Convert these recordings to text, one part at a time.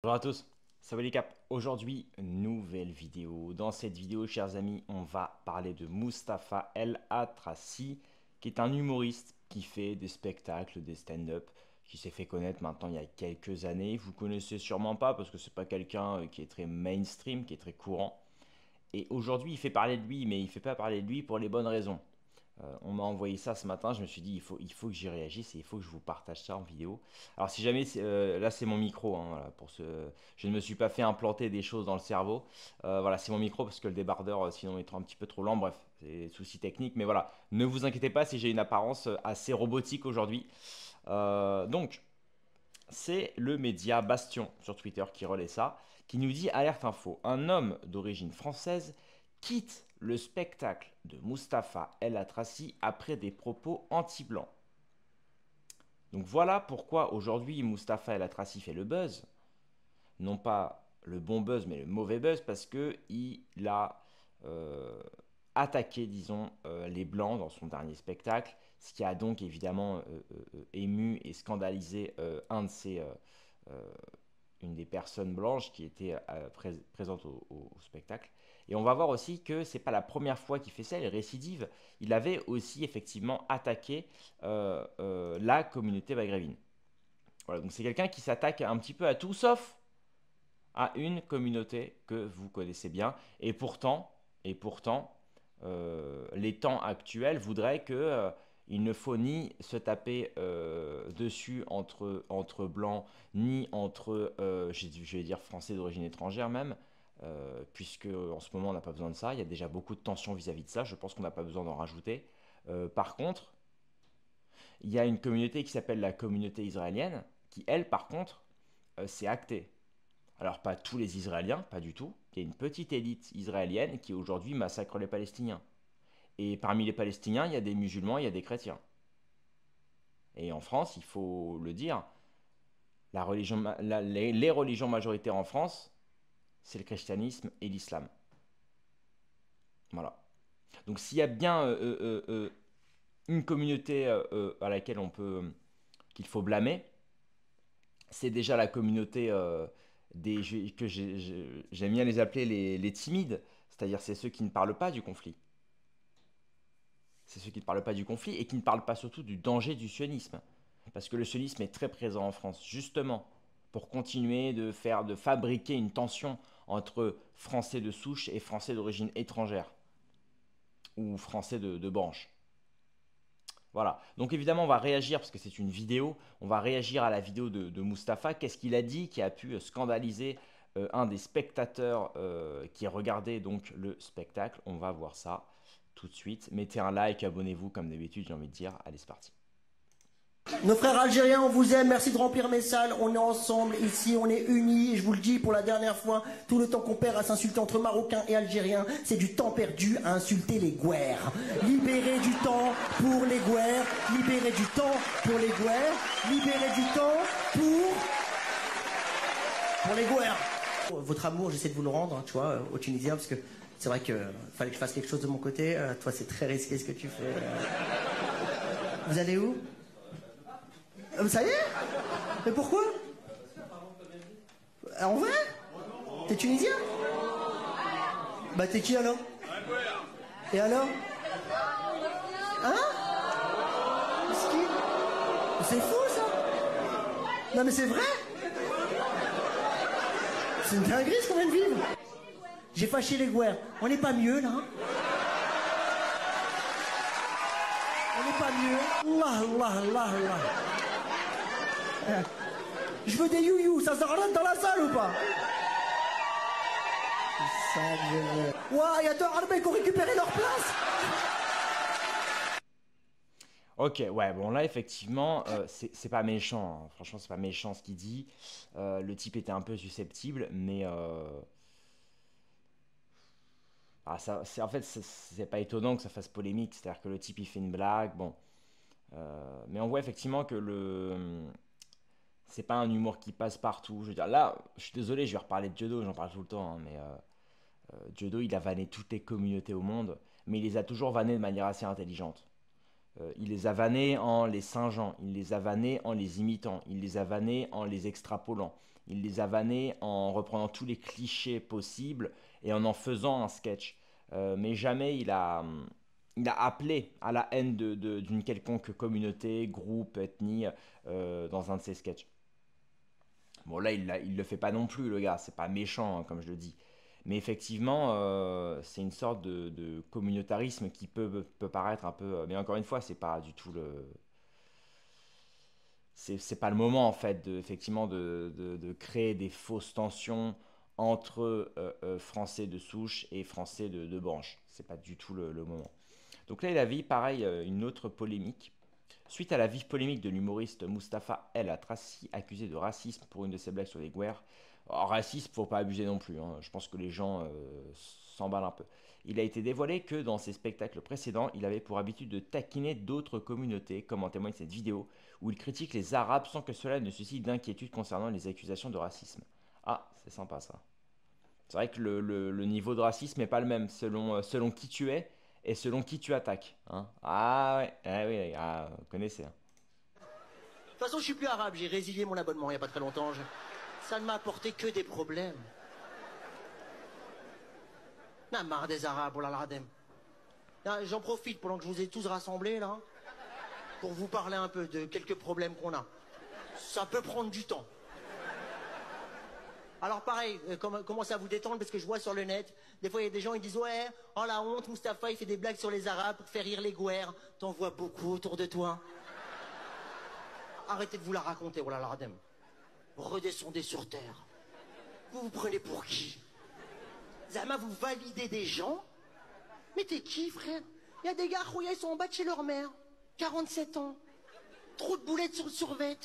Bonjour à tous, c'est Wally Cap. Aujourd'hui, nouvelle vidéo. Dans cette vidéo, chers amis, on va parler de Mustapha El Atrassi, qui est un humoriste qui fait des spectacles, des stand-up, qui s'est fait connaître maintenant il y a quelques années. Vous connaissez sûrement pas parce que c'est pas quelqu'un qui est très mainstream, qui est très courant. Et aujourd'hui, il fait parler de lui, mais il fait pas parler de lui pour les bonnes raisons. On m'a envoyé ça ce matin, je me suis dit il faut que j'y réagisse et il faut que je vous partage ça en vidéo. Alors si jamais, là c'est mon micro, hein, voilà, je ne me suis pas fait implanter des choses dans le cerveau. Voilà, c'est mon micro parce que le débardeur sinon est un petit peu trop lent, bref, c'est souci technique. Mais voilà, ne vous inquiétez pas si j'ai une apparence assez robotique aujourd'hui. Donc, c'est le média Bastion sur Twitter qui relaie ça, qui nous dit alerte info, un homme d'origine française quitte le spectacle de Mustapha El Atrassi après des propos anti-blancs. Donc voilà pourquoi aujourd'hui Mustapha El Atrassi fait le buzz, non pas le bon buzz mais le mauvais buzz parce que il a euh, attaqué, disons, les blancs dans son dernier spectacle, ce qui a donc évidemment ému et scandalisé euh, une des personnes blanches qui était présente au spectacle. Et on va voir aussi que c'est pas la première fois qu'il fait ça, il récidive. Il avait aussi effectivement attaqué la communauté maghrébine. Voilà, donc c'est quelqu'un qui s'attaque un petit peu à tout sauf à une communauté que vous connaissez bien. Et pourtant, les temps actuels voudraient que il ne faut ni se taper dessus entre blancs, ni entre, je vais dire, français d'origine étrangère même, puisque en ce moment on n'a pas besoin de ça. Il y a déjà beaucoup de tensions vis-à-vis de ça. Je pense qu'on n'a pas besoin d'en rajouter. Par contre, il y a une communauté qui s'appelle la communauté israélienne, qui elle, par contre, c'est acté. Alors pas tous les Israéliens, pas du tout. Il y a une petite élite israélienne qui aujourd'hui massacre les Palestiniens. Et parmi les Palestiniens, il y a des musulmans, il y a des chrétiens. Et en France, il faut le dire, les religions majoritaires en France, c'est le christianisme et l'islam. Voilà. Donc s'il y a bien une communauté à laquelle qu'il faut blâmer, c'est déjà la communauté que j'aime bien les appeler les timides, c'est-à-dire c'est ceux qui ne parlent pas du conflit. C'est ceux qui ne parlent pas du conflit et qui ne parlent pas surtout du danger du sionisme. Parce que le sionisme est très présent en France, justement, pour continuer de fabriquer une tension entre Français de souche et Français d'origine étrangère, ou Français de branche. Voilà. Donc évidemment, on va réagir, parce que c'est une vidéo, on va réagir à la vidéo de Mustapha. Qu'est-ce qu'il a dit qui a pu scandaliser un des spectateurs qui regardait donc le spectacle? On va voir ça tout de suite. Mettez un like, abonnez-vous comme d'habitude, j'ai envie de dire. Allez, c'est parti. Nos frères algériens, on vous aime, merci de remplir mes salles, on est ensemble ici, on est unis, et je vous le dis pour la dernière fois, tout le temps qu'on perd à s'insulter entre Marocains et Algériens, c'est du temps perdu à insulter les Gouers. Libérez du temps pour les Gouers, libérez du temps pour les Gouers, libérez du temps pour les Gouers. Votre amour, j'essaie de vous le rendre, hein, tu vois, aux Tunisiens, parce que c'est vrai que fallait que je fasse quelque chose de mon côté, toi c'est très risqué ce que tu fais. Vous allez où? Ça y est? Mais pourquoi? En vrai? T'es tunisien? Bah t'es qui alors? Et alors? Hein? C'est fou ça? Non mais c'est vrai? C'est une dinguerie ce qu'on vient de vivre. J'ai fâché les Gouers. On n'est pas mieux là? On n'est pas mieux? Allah, Allah, Allah, Allah. Je veux des you-you, ça rentre dans la salle ou pas? Ouah, il y a deux Arabes qui ont récupéré leur place. Ok, ouais, bon là effectivement, c'est pas méchant, hein. Franchement c'est pas méchant ce qu'il dit. Le type était un peu susceptible, mais en fait c'est pas étonnant que ça fasse polémique, c'est-à-dire que le type il fait une blague, bon. Mais on voit effectivement que c'est pas un humour qui passe partout. Je veux dire, là, je suis désolé, je vais reparler de Jodo, j'en parle tout le temps, hein, mais Jodo il a vanné toutes les communautés au monde, mais il les a toujours vannées de manière assez intelligente. Il les a vannés en les singeant, il les a vannés en les imitant, il les a vannés en les extrapolant, Il les a vannés en reprenant tous les clichés possibles et en faisant un sketch. Mais jamais il a appelé à la haine d'une quelconque communauté, groupe, ethnie dans un de ses sketchs. Bon, là, il le fait pas non plus, le gars. C'est pas méchant, hein, comme je le dis. Mais effectivement, c'est une sorte de communautarisme qui peut paraître un peu. Mais encore une fois, c'est pas du tout le. C'est pas le moment, en fait, effectivement, de créer des fausses tensions entre Français de souche et Français de branche. C'est pas du tout le moment. Donc là, il a vu, pareil, une autre polémique. Suite à la vive polémique de l'humoriste Mustapha El Atrassi, accusé de racisme pour une de ses blagues sur les Guers. Alors, racisme, faut pas abuser non plus, hein. Je pense que les gens s'emballent un peu. Il a été dévoilé que dans ses spectacles précédents, il avait pour habitude de taquiner d'autres communautés, comme en témoigne cette vidéo, où il critique les Arabes sans que cela ne suscite d'inquiétude concernant les accusations de racisme. Ah, c'est sympa ça. C'est vrai que le niveau de racisme n'est pas le même selon qui tu es et selon qui tu attaques, hein. Ah ouais, ah oui, ah, vous connaissez, hein. De toute façon, je suis plus arabe, j'ai résilié mon abonnement il n'y a pas très longtemps. Ça ne m'a apporté que des problèmes. N'a marre des arabes, oh là là, Adem. J'en profite pendant que je vous ai tous rassemblés là, pour vous parler un peu de quelques problèmes qu'on a. Ça peut prendre du temps. Alors pareil, commencez à vous détendre parce que je vois sur le net, des fois il y a des gens qui disent ouais, oh la honte, Mustapha il fait des blagues sur les arabes pour faire rire les Gouers. T'en vois beaucoup autour de toi. Arrêtez de vous la raconter, oh là là, Adem. Redescendez sur terre. Vous vous prenez pour qui? Zama, vous validez des gens? Mais t'es qui, frère? Il y a des gars, ils sont en bas de chez leur mère. 47 ans. Trop de boulettes sur le survêt.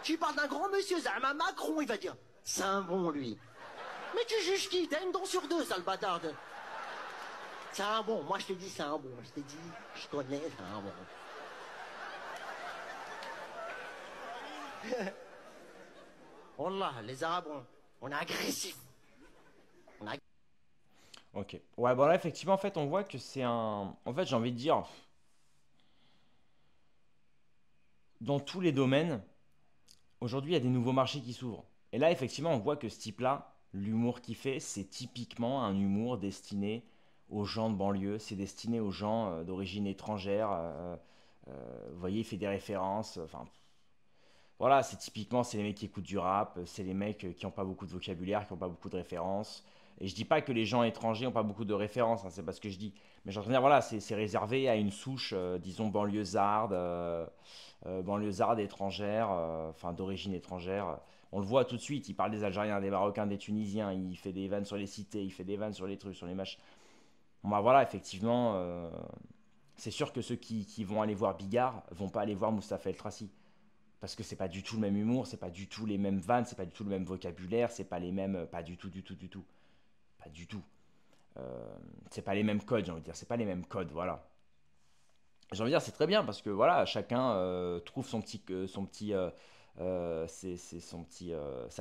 Tu parles d'un grand monsieur, Zama Macron, il va dire. C'est un bon, lui. Mais tu juges qui? T'as une dent sur deux, sale bâtard. C'est un bon. Moi, je te dis, c'est un bon. Je t'ai dit, je connais, c'est un bon. Wallah, les Arabes, on est agressifs. Ok. Ouais, bon là, effectivement, en fait, on voit que c'est un. En fait, j'ai envie de dire, dans tous les domaines, aujourd'hui, il y a des nouveaux marchés qui s'ouvrent. Et là, effectivement, on voit que ce type-là, l'humour qu'il fait, c'est typiquement un humour destiné aux gens de banlieue, c'est destiné aux gens d'origine étrangère. Vous voyez, il fait des références. Enfin, voilà, c'est les mecs qui écoutent du rap, c'est les mecs qui n'ont pas beaucoup de vocabulaire, qui n'ont pas beaucoup de références. Et je dis pas que les gens étrangers n'ont pas beaucoup de références, hein, c'est pas ce que je dis. Mais je veux dire, voilà, c'est réservé à une souche, disons, banlieusarde étrangère, enfin d'origine étrangère. On le voit tout de suite, il parle des Algériens, des Marocains, des Tunisiens, il fait des vannes sur les cités, il fait des vannes sur les trucs, sur les machins. Bon bah voilà, effectivement, c'est sûr que ceux qui vont aller voir Bigard vont pas aller voir Mustapha El Tracy. Parce que c'est pas du tout le même humour, c'est pas du tout les mêmes vannes, c'est pas du tout le même vocabulaire, c'est pas les mêmes. Pas du tout, du tout, du tout. Pas du tout. C'est pas les mêmes codes, j'ai envie de dire, c'est pas les mêmes codes, voilà. J'ai envie de dire, c'est très bien parce que voilà, chacun trouve sa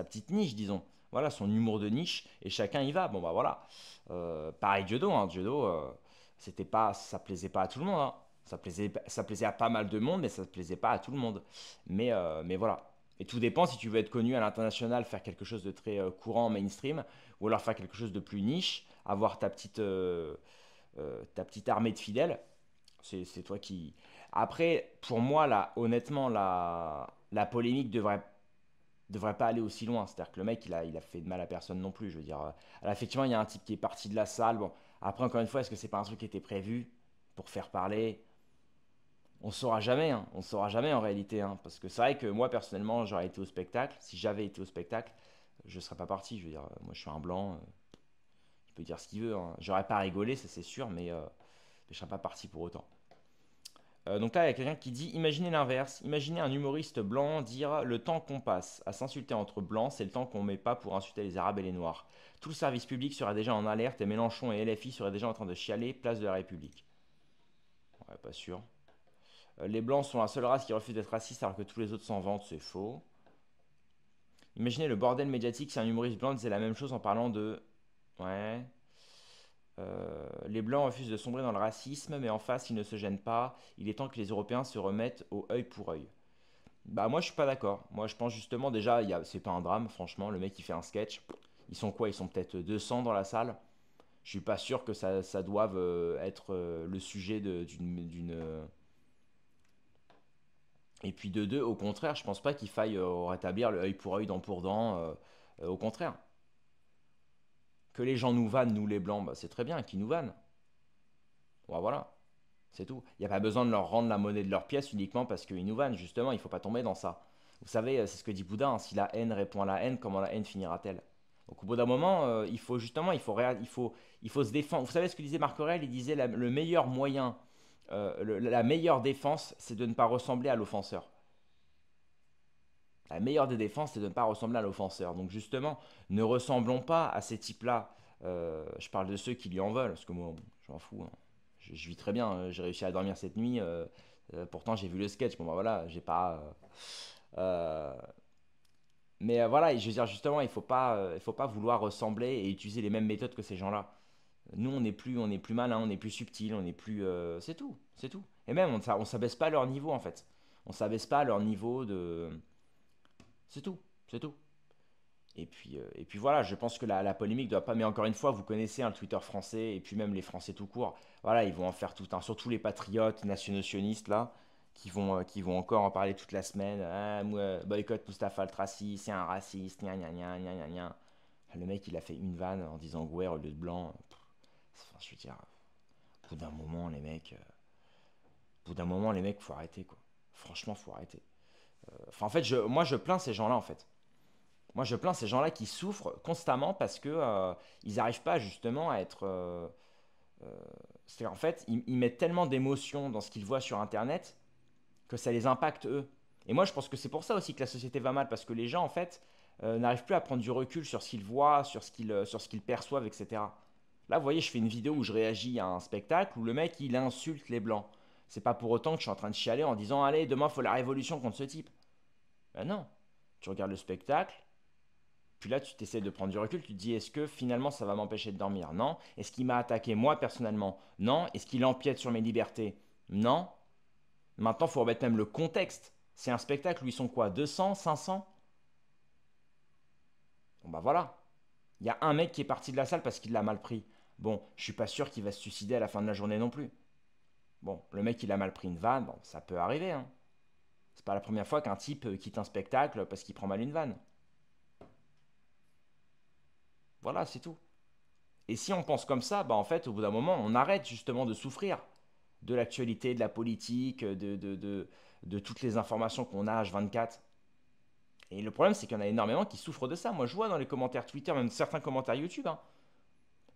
petite niche, disons. Voilà, son humour de niche et chacun y va. Bon bah voilà. Pareil Dieudo, hein, Dieudo, ça plaisait pas à tout le monde, hein. Ça plaisait à pas mal de monde, mais ça ne plaisait pas à tout le monde. Mais voilà. Et tout dépend si tu veux être connu à l'international, faire quelque chose de très courant, mainstream, ou alors faire quelque chose de plus niche, avoir ta petite armée de fidèles. C'est toi qui. Après, pour moi, là, honnêtement, la polémique devrait pas aller aussi loin. C'est-à-dire que le mec, il a fait de mal à personne non plus. Je veux dire, alors, effectivement, il y a un type qui est parti de la salle. Bon, après, encore une fois, est-ce que c'est pas un truc qui était prévu pour faire parler? On saura jamais, hein. On saura jamais en réalité, hein. Parce que c'est vrai que moi, personnellement, j'aurais été au spectacle. Si j'avais été au spectacle, je serais pas parti. Je veux dire, moi, je suis un blanc. Il peut dire ce qu'il veut, hein. J'aurais pas rigolé, ça c'est sûr, mais je serais pas parti pour autant. Donc là, il y a quelqu'un qui dit imaginez l'inverse. Imaginez un humoriste blanc dire le temps qu'on passe à s'insulter entre blancs, c'est le temps qu'on met pas pour insulter les arabes et les noirs. Tout le service public serait déjà en alerte et Mélenchon et LFI seraient déjà en train de chialer place de la République. Ouais, pas sûr. Les blancs sont la seule race qui refuse d'être raciste alors que tous les autres s'en vantent, c'est faux. Imaginez le bordel médiatique si un humoriste blanc disait la même chose en parlant de. Ouais. Les blancs refusent de sombrer dans le racisme, mais en face, ils ne se gênent pas. Il est temps que les Européens se remettent au œil pour œil. Bah moi je suis pas d'accord. Moi je pense justement déjà, c'est pas un drame, franchement, le mec il fait un sketch. Ils sont quoi? Ils sont peut-être 200 dans la salle. Je suis pas sûr que ça doive être le sujet Et puis de deux, au contraire, je pense pas qu'il faille rétablir le œil pour œil, dent pour dent. Au contraire. Que les gens nous vannent, nous les blancs, bah, c'est très bien, qu'ils nous vannent. Bon, voilà, c'est tout. Il n'y a pas besoin de leur rendre la monnaie de leur pièce uniquement parce qu'ils nous vannent, justement, il ne faut pas tomber dans ça. Vous savez, c'est ce que dit Bouddha, hein, si la haine répond à la haine, comment la haine finira-t-elle? Donc au bout d'un moment, il faut justement, il faut se défendre. Vous savez ce que disait Marc Aurèle? Il disait le meilleur moyen, la meilleure défense, c'est de ne pas ressembler à l'offenseur. La meilleure des défenses, c'est de ne pas ressembler à l'offenseur. Donc justement, ne ressemblons pas à ces types-là. Je parle de ceux qui lui en veulent, parce que moi, je m'en fous, hein. Je vis très bien, j'ai réussi à dormir cette nuit. Pourtant, j'ai vu le sketch. Bon, bah voilà, j'ai pas. Euh, mais voilà, je veux dire, justement, il faut pas vouloir ressembler et utiliser les mêmes méthodes que ces gens-là. Nous, on est plus malin, on est plus subtil, on est plus. C'est tout, c'est tout. Et même, on s'abaisse pas à leur niveau, en fait. On s'abaisse pas à leur niveau de. C'est tout, c'est tout. Et puis voilà, je pense que la polémique doit pas. Mais encore une fois, vous connaissez un Twitter français et puis même les Français tout court. Voilà, ils vont en faire tout un. Surtout les patriotes nationaux-sionistes là, qui vont encore en parler toute la semaine. Ah, boycott Mustapha Al-Trassi, c'est un raciste, gna gna gna gna gna gna. Le mec, il a fait une vanne en disant Gouer au lieu de blanc. Enfin, je veux dire, au bout d'un moment, les mecs, au bout d'un moment, les mecs, faut arrêter quoi. Franchement, faut arrêter. Enfin, en fait, moi, je plains ces gens-là en fait. Moi, je plains ces gens-là qui souffrent constamment parce que ils n'arrivent pas justement à être. C'est-à-dire, en fait, ils mettent tellement d'émotions dans ce qu'ils voient sur Internet que ça les impacte eux. Et moi, je pense que c'est pour ça aussi que la société va mal parce que les gens, en fait, n'arrivent plus à prendre du recul sur ce qu'ils voient, sur ce qu'ils perçoivent, etc. Là, vous voyez, je fais une vidéo où je réagis à un spectacle où le mec, il insulte les blancs. C'est pas pour autant que je suis en train de chialer en disant, allez, demain, il faut la révolution contre ce type. Ben non. Tu regardes le spectacle, puis là, tu t'essaies de prendre du recul, tu te dis, est-ce que finalement ça va m'empêcher de dormir? Non. Est-ce qu'il m'a attaqué moi personnellement? Non. Est-ce qu'il empiète sur mes libertés? Non. Maintenant, il faut remettre même le contexte. C'est un spectacle où ils sont quoi? 200, 500? Bon bah voilà. Il y a un mec qui est parti de la salle parce qu'il l'a mal pris. Bon, je suis pas sûr qu'il va se suicider à la fin de la journée non plus. Bon, le mec il a mal pris une vanne, bon, ça peut arriver, hein. C'est pas la première fois qu'un type quitte un spectacle parce qu'il prend mal une vanne. Voilà, c'est tout. Et si on pense comme ça, bah en fait, au bout d'un moment, on arrête justement de souffrir de l'actualité, de la politique, de toutes les informations qu'on a H24. Et le problème, c'est qu'il y en a énormément qui souffrent de ça. Moi, je vois dans les commentaires Twitter, même certains commentaires YouTube, hein,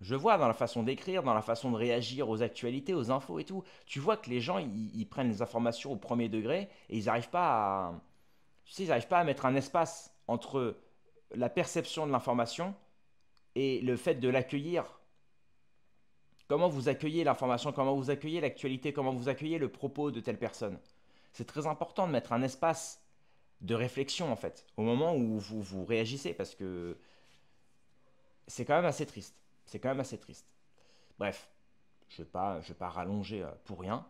je vois dans la façon d'écrire, dans la façon de réagir aux actualités, aux infos et tout. Tu vois que les gens, ils prennent les informations au premier degré et ils n'arrivent pas à, tu sais, ils n'arrivent pas à mettre un espace entre la perception de l'information et le fait de l'accueillir. Comment vous accueillez l'information, comment vous accueillez l'actualité, comment vous accueillez le propos de telle personne. C'est très important de mettre un espace de réflexion en fait, au moment où vous réagissez, parce que c'est quand même assez triste. C'est quand même assez triste. Bref, je vais pas rallonger pour rien.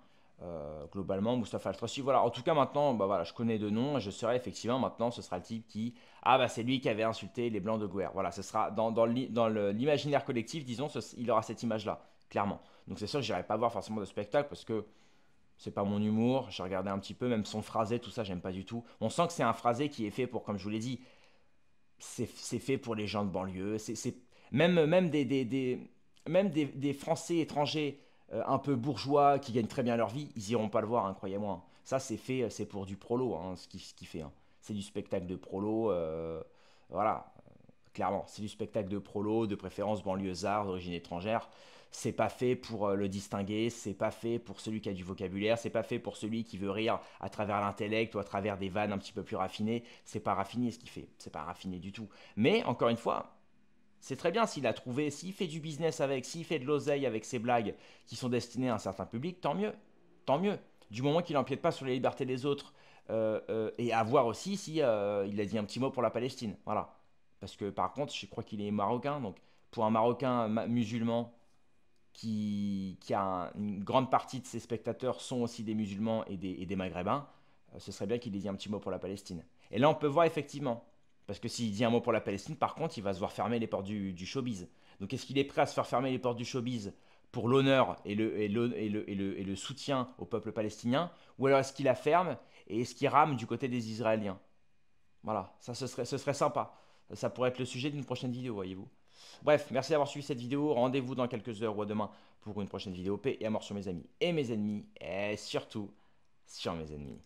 Globalement, Moustapha Al-Trassi, voilà. En tout cas, maintenant, bah voilà, je connais de nom et je serai effectivement maintenant, ce sera le type qui, ah bah c'est lui qui avait insulté les blancs de Guerre. Voilà, ce sera dans l'imaginaire collectif, disons, il aura cette image-là, clairement. Donc c'est sûr que j'irai pas voir forcément de spectacle parce que c'est pas mon humour. J'ai regardé un petit peu, même son phrasé, tout ça, j'aime pas du tout. On sent que c'est un phrasé qui est fait pour, comme je vous l'ai dit, c'est fait pour les gens de banlieue. Même des Français étrangers un peu bourgeois qui gagnent très bien leur vie, ils iront pas le voir, hein, croyez-moi. Ça, c'est fait, c'est pour du prolo, hein, ce qui fait, hein. C'est du spectacle de prolo, voilà, clairement. C'est du spectacle de prolo, de préférence banlieusard, d'origine étrangère. C'est pas fait pour le distinguer, c'est pas fait pour celui qui a du vocabulaire, c'est pas fait pour celui qui veut rire à travers l'intellect ou à travers des vannes un petit peu plus raffinées. C'est pas raffiné ce qu'il fait, c'est pas raffiné du tout. Mais encore une fois, c'est très bien s'il a trouvé, s'il fait du business avec, s'il fait de l'oseille avec ses blagues qui sont destinées à un certain public, tant mieux, tant mieux. Du moment qu'il n'empiète pas sur les libertés des autres, et à voir aussi si il a dit un petit mot pour la Palestine, voilà. Parce que par contre, je crois qu'il est marocain, donc pour un Marocain musulman une grande partie de ses spectateurs sont aussi des musulmans et des Maghrébins, ce serait bien qu'il ait dit un petit mot pour la Palestine. Et là, on peut voir effectivement, parce que s'il dit un mot pour la Palestine, par contre, il va se voir fermer les portes du showbiz. Donc, est-ce qu'il est prêt à se faire fermer les portes du showbiz pour l'honneur et le soutien au peuple palestinien, ou alors est-ce qu'il la ferme et est-ce qu'il rame du côté des Israéliens? Voilà, ça ce serait sympa. Ça pourrait être le sujet d'une prochaine vidéo, voyez-vous. Bref, merci d'avoir suivi cette vidéo. Rendez-vous dans quelques heures ou à demain pour une prochaine vidéo. Paix et à mort sur mes amis et mes ennemis, et surtout sur mes ennemis.